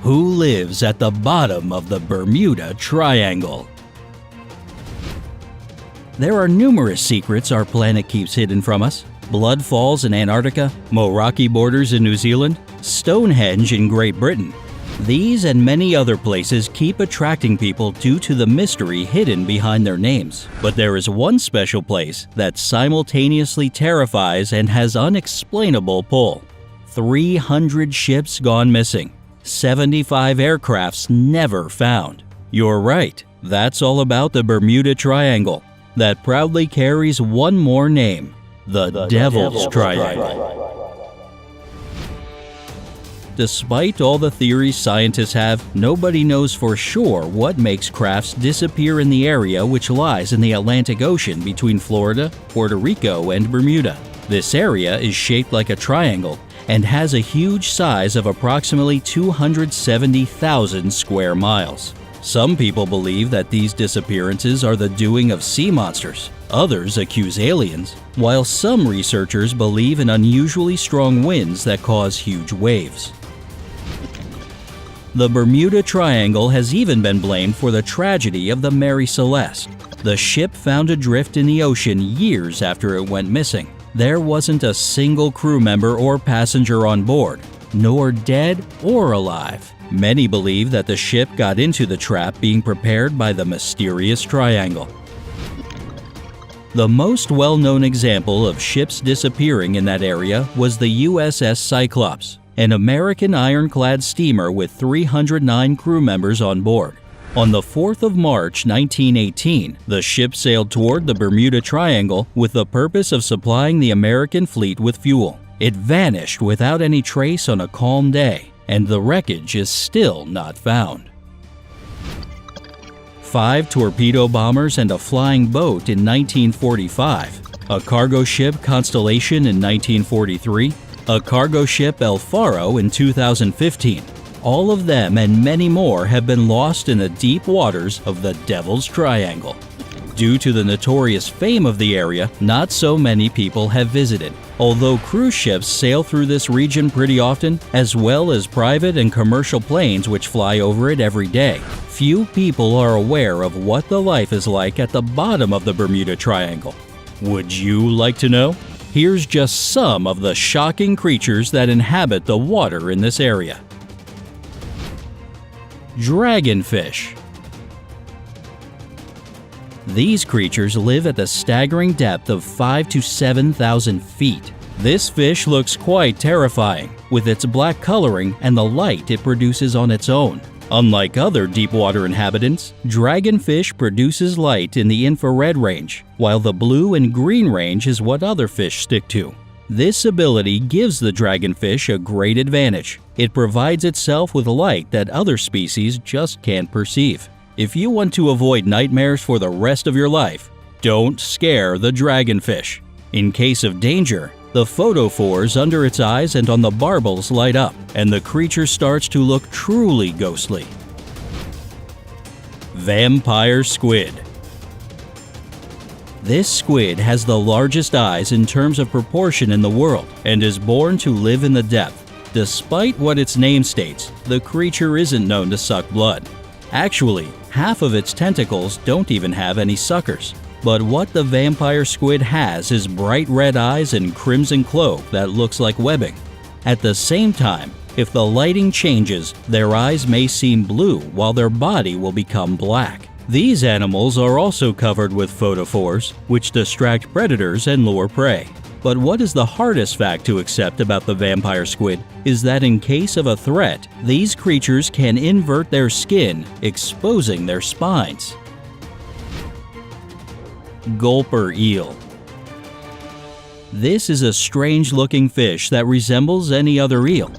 Who lives at the bottom of the Bermuda Triangle? There are numerous secrets our planet keeps hidden from us. Blood Falls in Antarctica, Moeraki borders in New Zealand, Stonehenge in Great Britain. These and many other places keep attracting people due to the mystery hidden behind their names. But there is one special place that simultaneously terrifies and has unexplainable pull. 300 ships gone missing. 75 aircrafts never found. You're right, that's all about the Bermuda Triangle, that proudly carries one more name, the Devil's Triangle. Despite all the theories scientists have, nobody knows for sure what makes crafts disappear in the area which lies in the Atlantic Ocean between Florida, Puerto Rico, and Bermuda. This area is shaped like a triangle and has a huge size of approximately 270,000 square miles. Some people believe that these disappearances are the doing of sea monsters. Others accuse aliens, while some researchers believe in unusually strong winds that cause huge waves. The Bermuda Triangle has even been blamed for the tragedy of the Mary Celeste. The ship found adrift in the ocean years after it went missing. There wasn't a single crew member or passenger on board, nor dead or alive. Many believe that the ship got into the trap being prepared by the mysterious triangle. The most well-known example of ships disappearing in that area was the USS Cyclops, an American ironclad steamer with 309 crew members on board. On the 4th of March 1918, the ship sailed toward the Bermuda Triangle with the purpose of supplying the American fleet with fuel. It vanished without any trace on a calm day, and the wreckage is still not found. 5 torpedo bombers and a flying boat in 1945, a cargo ship Constellation in 1943, a cargo ship El Faro in 2015. All of them and many more have been lost in the deep waters of the Devil's Triangle. Due to the notorious fame of the area, not so many people have visited. Although cruise ships sail through this region pretty often, as well as private and commercial planes which fly over it every day, few people are aware of what the life is like at the bottom of the Bermuda Triangle. Would you like to know? Here's just some of the shocking creatures that inhabit the water in this area. Dragonfish. These creatures live at the staggering depth of 5,000 to 7,000 feet. This fish looks quite terrifying, with its black coloring and the light it produces on its own. Unlike other deep-water inhabitants, dragonfish produces light in the infrared range, while the blue and green range is what other fish stick to. This ability gives the dragonfish a great advantage. It provides itself with light that other species just can't perceive. If you want to avoid nightmares for the rest of your life, don't scare the dragonfish. In case of danger, the photophores under its eyes and on the barbels light up, and the creature starts to look truly ghostly. Vampire squid. This squid has the largest eyes in terms of proportion in the world and is born to live in the depth. Despite what its name states, the creature isn't known to suck blood. Actually, half of its tentacles don't even have any suckers. But what the vampire squid has is bright red eyes and crimson cloak that looks like webbing. At the same time, if the lighting changes, their eyes may seem blue while their body will become black. These animals are also covered with photophores, which distract predators and lure prey. But what is the hardest fact to accept about the vampire squid is that in case of a threat, these creatures can invert their skin, exposing their spines. Gulper Eel. This is a strange-looking fish that resembles any other eel.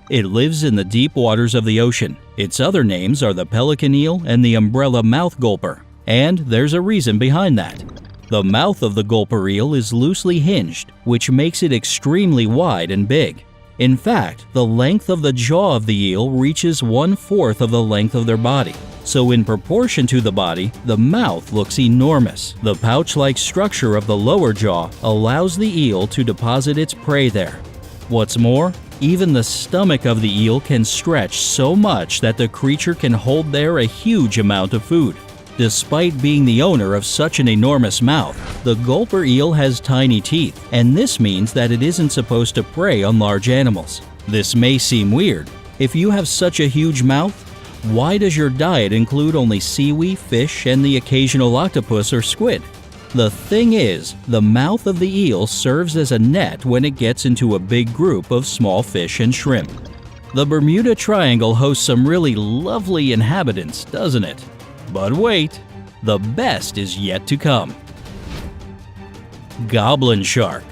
It lives in the deep waters of the ocean. Its other names are the pelican eel and the umbrella mouth gulper, and there's a reason behind that. The mouth of the gulper eel is loosely hinged, which makes it extremely wide and big. In fact, the length of the jaw of the eel reaches 1/4 of the length of their body. So in proportion to the body, the mouth looks enormous. The pouch-like structure of the lower jaw allows the eel to deposit its prey there. What's more, Even the stomach of the eel can stretch so much that the creature can hold there a huge amount of food. Despite being the owner of such an enormous mouth, the gulper eel has tiny teeth, and this means that it isn't supposed to prey on large animals. This may seem weird. If you have such a huge mouth, why does your diet include only seaweed, fish, and the occasional octopus or squid? The thing is, the mouth of the eel serves as a net when it gets into a big group of small fish and shrimp. The Bermuda Triangle hosts some really lovely inhabitants, doesn't it? But wait, the best is yet to come. Goblin Shark.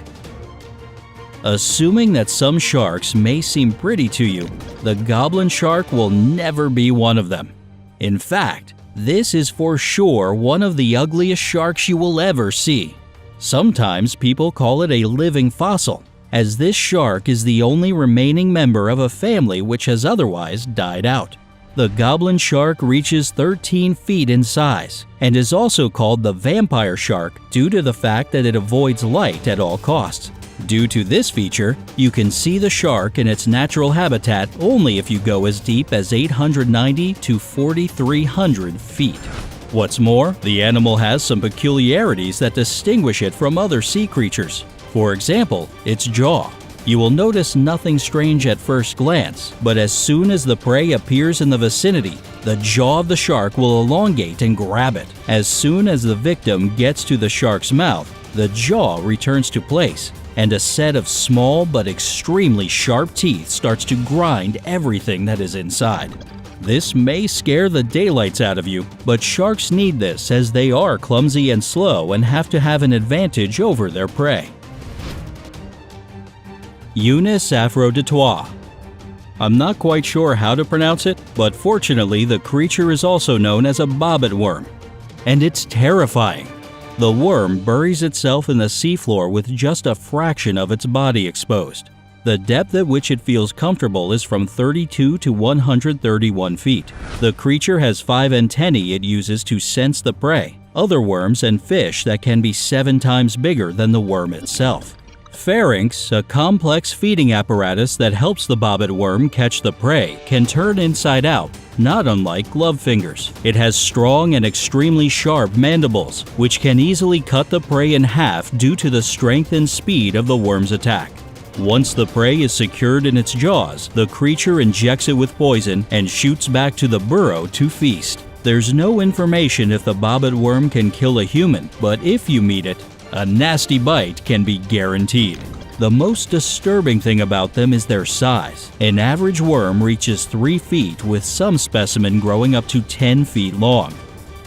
Assuming that some sharks may seem pretty to you, the Goblin Shark will never be one of them. In fact, this is for sure one of the ugliest sharks you will ever see. Sometimes people call it a living fossil, as this shark is the only remaining member of a family which has otherwise died out. The Goblin Shark reaches 13 feet in size and is also called the vampire shark due to the fact that it avoids light at all costs. Due to this feature, you can see the shark in its natural habitat only if you go as deep as 890 to 4,300 feet. What's more, the animal has some peculiarities that distinguish it from other sea creatures. For example, its jaw. You will notice nothing strange at first glance, but as soon as the prey appears in the vicinity, the jaw of the shark will elongate and grab it. As soon as the victim gets to the shark's mouth, the jaw returns to place, and a set of small but extremely sharp teeth starts to grind everything that is inside. This may scare the daylights out of you, but sharks need this as they are clumsy and slow and have to have an advantage over their prey. Eunice Aphroditois. I'm not quite sure how to pronounce it, but fortunately the creature is also known as a bobbit worm. And it's terrifying. The worm buries itself in the seafloor with just a fraction of its body exposed. The depth at which it feels comfortable is from 32 to 131 feet. The creature has 5 antennae it uses to sense the prey, other worms, and fish that can be 7 times bigger than the worm itself. Pharynx, a complex feeding apparatus that helps the bobbit worm catch the prey, can turn inside out, not unlike glove fingers. It has strong and extremely sharp mandibles, which can easily cut the prey in half due to the strength and speed of the worm's attack. Once the prey is secured in its jaws, the creature injects it with poison and shoots back to the burrow to feast. There's no information if the bobbit worm can kill a human, but if you meet it, a nasty bite can be guaranteed. The most disturbing thing about them is their size. An average worm reaches 3 feet, with some specimen growing up to 10 feet long,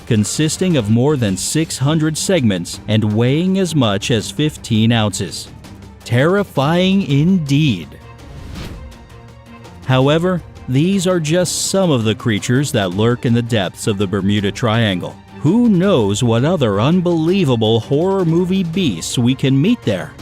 consisting of more than 600 segments and weighing as much as 15 ounces. Terrifying indeed. However, these are just some of the creatures that lurk in the depths of the Bermuda Triangle. Who knows what other unbelievable horror movie beasts we can meet there?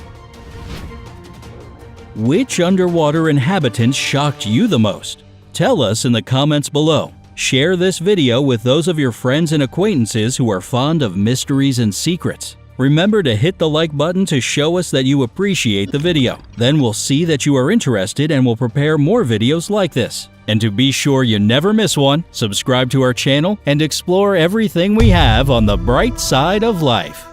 Which underwater inhabitants shocked you the most? Tell us in the comments below. Share this video with those of your friends and acquaintances who are fond of mysteries and secrets. Remember to hit the like button to show us that you appreciate the video. Then we'll see that you are interested and will prepare more videos like this. And to be sure you never miss one, subscribe to our channel and explore everything we have on the bright side of life.